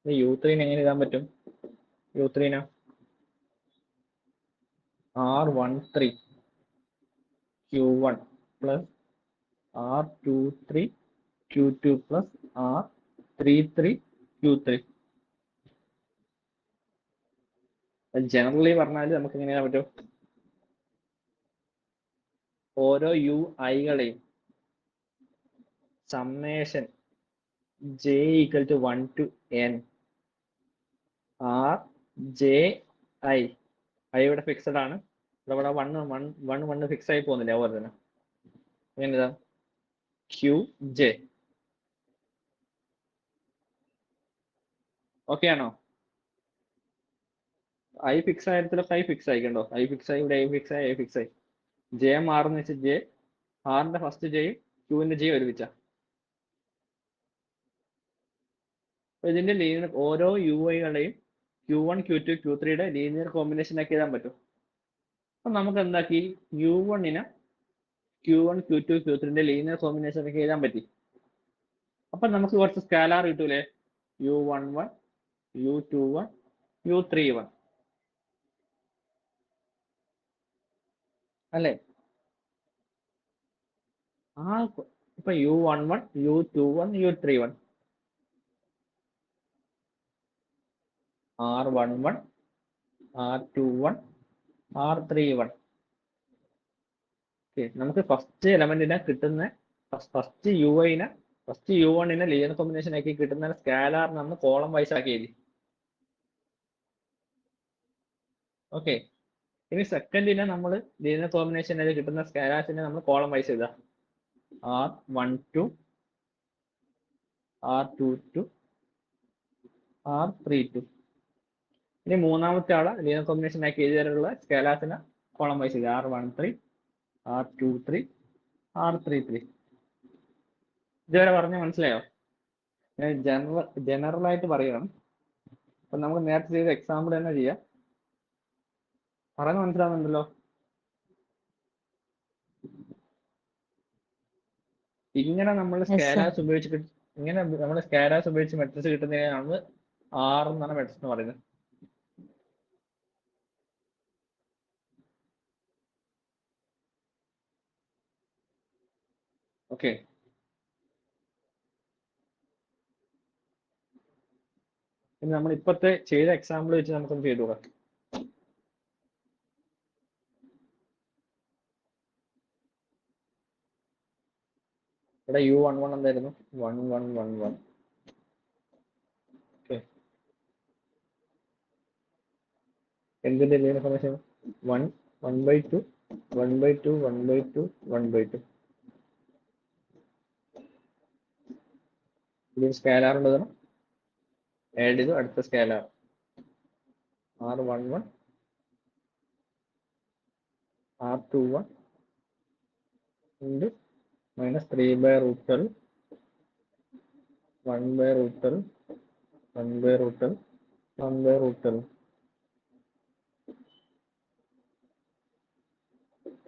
U3-നെ എങ്ങനെ എഴുതാൻ പറ്റും? U3-നെ R13 Q1 plus R23 Q2 plus R 3 Q3. Generally പറഞ്ഞാൽ നമുക്ക് എങ്ങനെയാ പറ്റും? ഓരോ യു ഐകളെയും summation j equal to 1 to n r j i ഇവിടെ ഫിക്സഡ് ആണ്. ഇവിടെ വൺ ഫിക്സ് ആയി പോകുന്നില്ല. അതുപോലെ തന്നെ എങ്ങനെയാ ക്യു ജെ. ഓക്കെ ആണോ? ഐ ഫിക്സ് ആയിരത്തിലൊക്കെ ഐ ഫിക്സ് ആയിക്കണ്ടോ? ഐ ഫിക്സ് ആയി, ഇവിടെ ഐ ഫിക്സ് ആയി, ഐ ഫിക്സ് ആയി. ജെ മാറുന്ന വെച്ചാൽ ജെ ആറിന്റെ ഫസ്റ്റ് ജെയും ക്യൂവിന്റെ ജെയും ഒരുമിച്ച. ഇതിന്റെ ലീനിയർ ഓരോ യു ഐകളെയും Q1 Q2 Q3യുടെ ലീനിയർ കോമ്പിനേഷൻ ആക്കി എഴുതാൻ പറ്റും. അപ്പൊ നമുക്ക് എന്താക്കി U1നെ Q1 Q2 Q3ന്റെ ലീനിയർ കോമ്പിനേഷൻ ആക്കി എഴുതാൻ പറ്റി. അപ്പൊ നമുക്ക് കുറച്ച് സ്കാലാർ കിട്ടൂലേ? U11 U21 U31 അല്ലേ? ഇപ്പൊ U11 U21 U31 R11 R21 R31. നമുക്ക് ഫസ്റ്റ് എലമെന്റിനെ കിട്ടുന്ന ഫസ്റ്റ് U1നെ ലീനിയർ കോമ്പിനേഷൻ ആക്കി കിട്ടുന്ന സ്കാലാർ നമ്മൾ കോളം വൈസ് ആക്കി എഴുതി. ഓക്കെ, ഇനി സെക്കൻഡിനെ നമ്മൾ ലീനിയർ കോമ്പിനേഷൻ ആയി കിട്ടുന്ന സ്കാലാർസിനെ നമ്മൾ കോളം വൈസ് എഴുതാം. R12 R22 R32. ഇനി മൂന്നാമത്തെ ആളെ ലീനിയർ കോമ്പിനേഷൻ ആക്കി എഴുതിയുള്ള സ്കാലാർസിനെ കോളം വൈസ് എഴുതാം. R13 R23 R33. ഇതുവരെ പറഞ്ഞ മനസ്സിലായോ? ഞാൻ ജനറൽ ആയിട്ട് പറയണം. അപ്പൊ നമുക്ക് നേരത്തെ ചെയ്ത എക്സാമ്പിൾ തന്നെ ചെയ്യാം. പറയുന്നത് മനസ്സിലാവുന്നുണ്ടല്ലോ? ഇങ്ങനെ നമ്മൾ സ്കാലാർസ് ഉപയോഗിച്ച് മെട്രിക്സ് കിട്ടുന്നതിനാണ് R എന്നാണ് മെട്രിക്സ് എന്ന് പറയുന്നത്. ഓക്കെ, ഇനി നമ്മൾ ഇപ്പത്തെ ചെയ്ത എക്സാമ്പിൾ വെച്ച് നമുക്കൊന്ന് ചെയ്തു നോക്കാം. ഇവിടെ U11 എന്തായിരുന്നു? 1111. ഓക്കെ, എന്തിന്റെ ലീനിയർ കോമ്പിനേഷൻ? 1/2 1/2 1/2 1/2. ഇതിൽ സ്കാലാർ ഉള്ളത് ആഡ് ചെയ്തു. അടുത്ത scalar R11 R21 into -3/√12 1/√12 1/√12 1/√12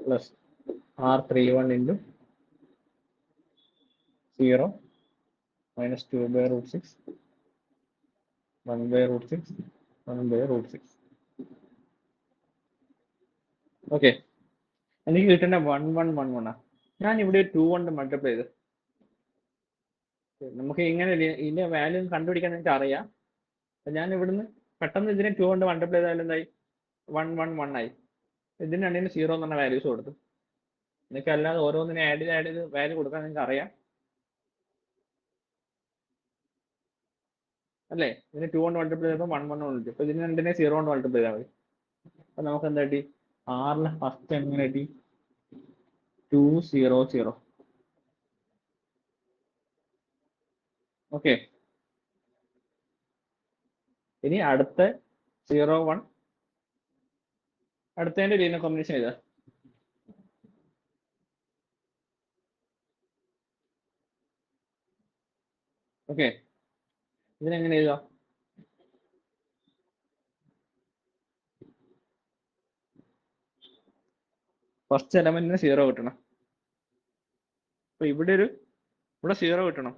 plus R31 into 0 -2/√6 1/√6 1/√6. Okay, എനിക്ക് കിട്ടേണ്ട 1111 ഞാൻ ഇവിടെ 2 കൊണ്ട് മൾട്ടിപ്ലൈ ചെയ്ത്. നമുക്ക് ഇങ്ങനെ ഇതിന്റെ വാല്യൂ കണ്ടുപിടിക്കാൻ എനിക്ക് അറിയാം. ഞാൻ ഇവിടുന്ന് പെട്ടെന്ന് ഇതിനെ 2 കൊണ്ട് മൾട്ടിപ്ലൈ ചെയ്താൽ എന്തായി? 111 ആയി. ഇതിന് രണ്ടിന് 0 എന്ന് പറഞ്ഞ വാല്യൂസ് കൊടുത്തു. നിങ്ങൾക്ക് അല്ലാതെ ഓരോന്നിനെ ആഡ് ചെയ്ത് വാല്യൂ കൊടുക്കാൻ നിങ്ങൾക്ക് അറിയാം അല്ലേ? ഇതിന് 2 കൊണ്ട് മൾട്ടിപ്ലൈ ചെയ്തപ്പോൾ 111 കിട്ടി. അപ്പൊ ഇതിന് രണ്ടിനെ 0 കൊണ്ട് മൾട്ടിപ്ലൈ ചെയ്താൽ മതി. അപ്പൊ നമുക്ക് എന്താ കിട്ടി? ആറിലെ ഫസ്റ്റ് എങ്ങനെ കിട്ടി? 200. ഓക്കെ, ഇനി അടുത്ത 01 അടുത്തതിന്റെ ലീനിയർ കോമ്പിനേഷൻ ചെയ്താ. ഓക്കെ, ഇതിനെങ്ങനെ എഴുതാം? ഫസ്റ്റ് എലമെന്റിന് 0 കിട്ടണം. അപ്പൊ ഇവിടെ 0 കിട്ടണം.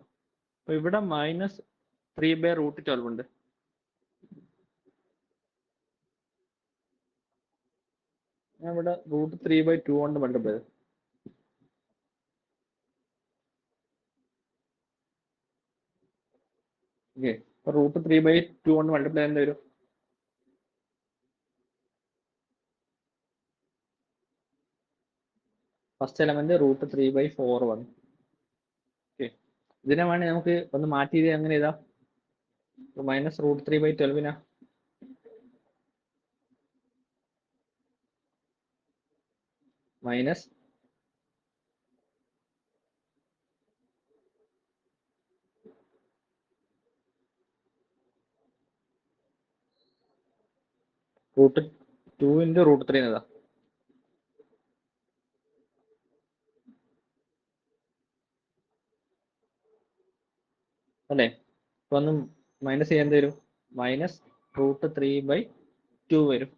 അപ്പൊ ഇവിടെ -3/√12 ഉണ്ട്. ഞാൻ ഇവിടെ √3/2 കൊണ്ട് മൾട്ടിപ്ലൈ ചെയ്തു. ഓക്കെ, അപ്പൊ √3/2 കൊണ്ട് മൾട്ടിപ്ലൈ എന്ത് വരും? ഫസ്റ്റ് എലമെന്റ് √3/4 വന്നു. ഓക്കെ, ഇതിനെ വേണമെങ്കിൽ നമുക്ക് ഒന്ന് മാറ്റി ഇത് എങ്ങനെ എഴുതാം? -√3/12 മൈനസ് √2 × √3 എന്നതാ അല്ലേ? അപ്പൊ ഒന്ന് മൈനസ് ചെയ്യാൻ എന്ത് വരും? -√3/2 വരും.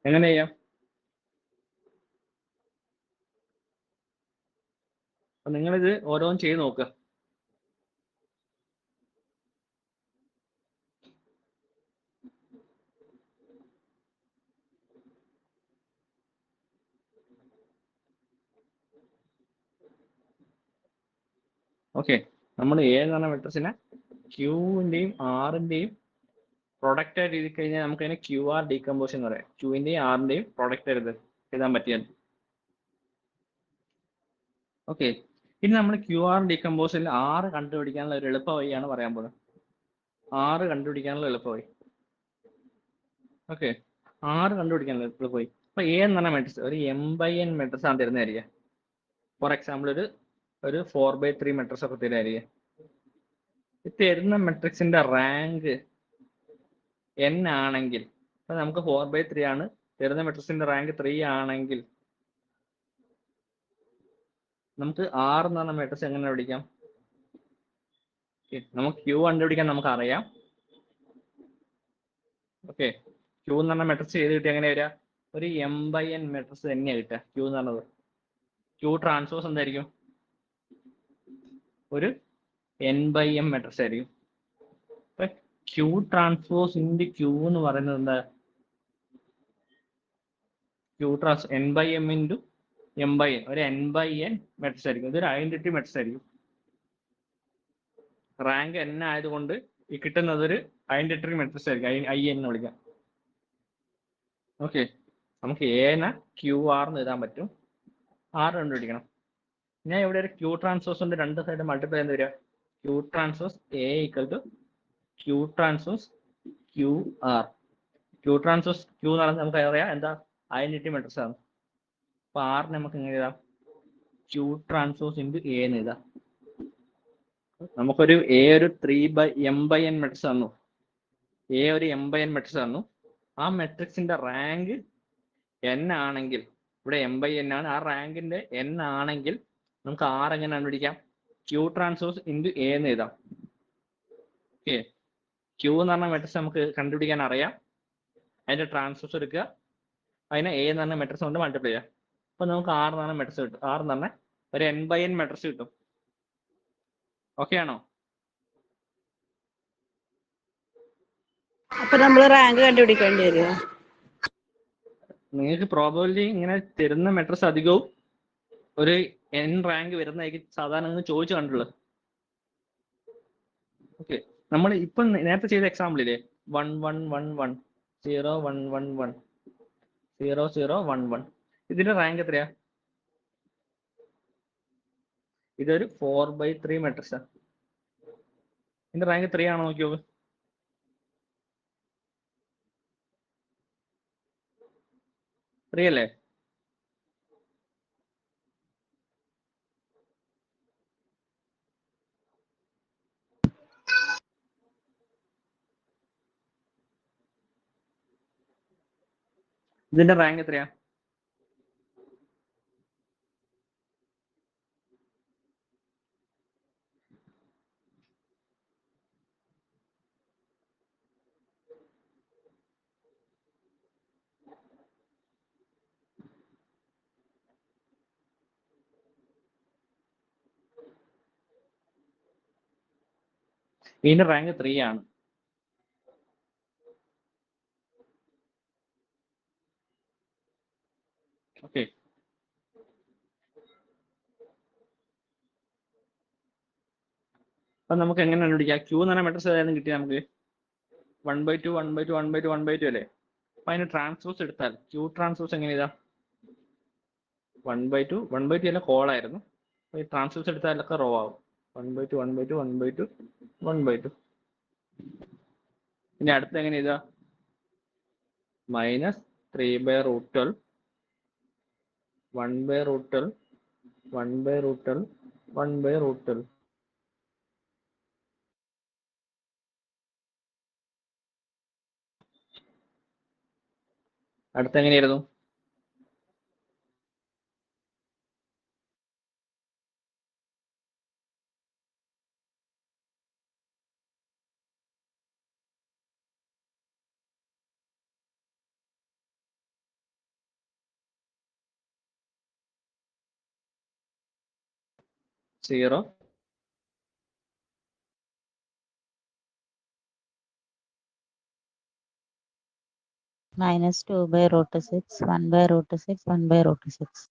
എങ്ങനെ ചെയ്യാം? അപ്പൊ നിങ്ങളിത് ഓരോന്നും ചെയ്ത് നോക്കുക. ഓക്കെ, നമ്മൾ എ എന്ന് പറഞ്ഞ മെട്രിക്സിനെ ക്യൂവിന്റെയും ആറിന്റെയും പ്രൊഡക്റ്റ് ആയിട്ട് എഴുതി കഴിഞ്ഞാൽ നമുക്ക് അതിനെ QR ഡീകമ്പോസ് എന്ന് പറയാം. ക്യൂവിന്റെയും ആറിന്റെയും പ്രൊഡക്റ്റ് എഴുതാൻ പറ്റിയാൽ. ഓക്കെ, ഇനി നമ്മൾ QR ഡീകമ്പോസിൽ 6 കണ്ടുപിടിക്കാനുള്ള ഒരു എളുപ്പ വഴിയാണ് പറയാൻ പോകുന്നത്. 6 കണ്ടുപിടിക്കാനുള്ള എളുപ്പ വഴി. ഓക്കെ, 6 കണ്ടുപിടിക്കാനുള്ള എളുപ്പ വഴി. അപ്പൊ എ എന്ന് പറഞ്ഞ മെട്രിക്സ് ഒരു M/N മെട്രിക്സ് ആണ് തരുന്നതായിരിക്കും. ഫോർ എക്സാമ്പിൾ ഒരു 4/3 മെട്രിക്സ് ഒക്കെ തരുന്നതായിരിക്കും. തരുന്ന മെട്രിക്സിന്റെ റാങ്ക് n ആണെങ്കിൽ, അപ്പൊ നമുക്ക് 4/3 ആണ് തരുന്ന മെട്രിക്സിന്റെ റാങ്ക് 3 ആണെങ്കിൽ നമുക്ക് 6 എന്ന് പറഞ്ഞ മെട്രിക്സ് എങ്ങനെ കണ്ടുപിടിക്കാം? നമുക്ക് Q കണ്ടുപിടിക്കാൻ നമുക്ക് അറിയാം. ഓക്കെ, Q എന്ന് പറഞ്ഞ മെട്രിക്സ് ചെയ്ത് കിട്ടി എങ്ങനെ വരിക? ഒരു M/N മെട്രിക്സ് തന്നെയാണ് കിട്ടുക Q എന്ന് പറഞ്ഞത്. Q ട്രാൻസ്പോസ് എന്തായിരിക്കും? ഒരു N/M മെട്രിക്സ് ആയിരിക്കും. അപ്പൊ Q ട്രാൻസ്പോസ് ഇൻറ്റു Q എന്ന് പറയുന്നത് എന്താ? N/M ഇൻറ്റു M/N, ഒരു N/N മെട്രിക്സ് ആയിരിക്കും. ഇതൊരു ഐഡന്റിറ്റി മെട്രിക്സ് ആയിരിക്കും. റാങ്ക് n ആയതുകൊണ്ട് ഈ കിട്ടുന്നത് ഒരു ഐഡന്റിറ്റി മെട്രിക്സ് ആയിരിക്കും. IN എന്ന് വിളിക്കാം. ഓക്കെ, നമുക്ക് എനെ QR എന്ന് എഴുതാൻ പറ്റും. 6 കണ്ടുപിടിക്കണം. ഞാൻ ഇവിടെ ഒരു Q ട്രാൻസ്പോസ് കൊണ്ട് രണ്ട് സൈഡ് മൾട്ടിപ്ലൈ ചെയ്ത് വരിക. Q transpose A = Q transpose QR. Q transpose Q എന്ന് പറഞ്ഞാൽ നമുക്ക് അറിയാം എന്താ? ഐഡന്റിറ്റി മെട്രിക്സ് ആണ്. അപ്പൊ 6 നമുക്ക് എങ്ങനെ എഴുതാം? Q ട്രാൻസ്പോസ് ഇൻറ്റു A എന്ന് എഴുതാം. നമുക്കൊരു ഒരു M/N മെട്രിക്സ് തന്നു. ഒരു M/N മെട്രിക്സ് തന്നു. ആ മെട്രിക്സിന്റെ റാങ്ക് n ആണെങ്കിൽ, ഇവിടെ M/N ആണ്, ആ റാങ്കിന്റെ n ആണെങ്കിൽ നമുക്ക് 6 എങ്ങനെ കണ്ടുപിടിക്കാം? Q ട്രാൻസ്പോസ് ഇൻറ്റു A എന്ന് എഴുതാം. ഓക്കെ, Q എന്ന് പറഞ്ഞ മെട്രിക്സ് നമുക്ക് കണ്ടുപിടിക്കാൻ അറിയാം. അതിന്റെ ട്രാൻസ്പോസ് എടുക്കുക, അതിനെ A എന്ന് പറഞ്ഞ മെട്രിക്സ് കൊണ്ട് മൾട്ടിപ്ലൈ ചെയ്യാം. അപ്പൊ നമുക്ക് 6 എന്ന് പറഞ്ഞ മെട്രിക്സ് കിട്ടും. 6 എന്ന് പറഞ്ഞ ഒരു N/N മെട്രിക്സ് കിട്ടും. ഓക്കെ ആണോ? അപ്പൊ നമ്മൾ റാങ്ക് കണ്ടുപിടിക്കേണ്ടി വരുമോ? നിങ്ങൾക്ക് പ്രോബബിലിറ്റി ഇങ്ങനെ തരുന്ന മെട്രിക്സ് അധികവും ഒരു N റാങ്ക് വരുന്നതായിരിക്കും സാധാരണ നിങ്ങൾ ചോദിച്ചു കണ്ടുള്ളത്. ഓക്കെ, നമ്മൾ ഇപ്പൊ നേരത്തെ ചെയ്ത എക്സാമ്പിളില്ലേ 1 1 1 1 0 1 1 1 0 0 1 1, ഇതിന്റെ റാങ്ക് എത്രയാ? ഇതൊരു 4/3 മെട്രിക്സ്. ഇതിന്റെ റാങ്ക് 3 ആണോ നോക്കിയോ? 3 അല്ലേ? ഇതിന്റെ റാങ്ക് എത്രയാ? വിന്റെ റാങ്ക് 3 ആണ്. ഓക്കെ, അപ്പൊ നമുക്ക് എങ്ങനെ കണ്ടുപിടിക്കാം? ക്യൂ എന്ന് പറഞ്ഞ മെട്രിക്സ് ഏതായാലും കിട്ടി നമുക്ക് 1/2 1/2 1/2 1/2 അല്ലേ? അപ്പൊ അതിന് ട്രാൻസ്പോസ് എടുത്താൽ ക്യൂ ട്രാൻസ്പോസ് എങ്ങനെ ഇതാ 1/2 1/2 അല്ല കോളായിരുന്നു. അപ്പൊ ഈ ട്രാൻസ്പോസ് എടുത്താൽ അതൊക്കെ റോ ആവും. 1/2 1/2 1/2 1/2. ഇനി അടുത്ത എങ്ങനെ ഇതാ -3/√12 1/√12 1/√12 1/√12. അടുത്ത എങ്ങനെയായിരുന്നു? സീറോ -2/√6 1/√6 1/√6.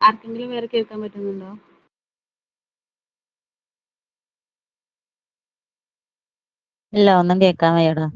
ആർക്കെങ്കിലും വേറെ കേൾക്കാൻ പറ്റുന്നുണ്ടോ? ഇല്ല, ഒന്നും കേൾക്കാൻ വയ്യടാ.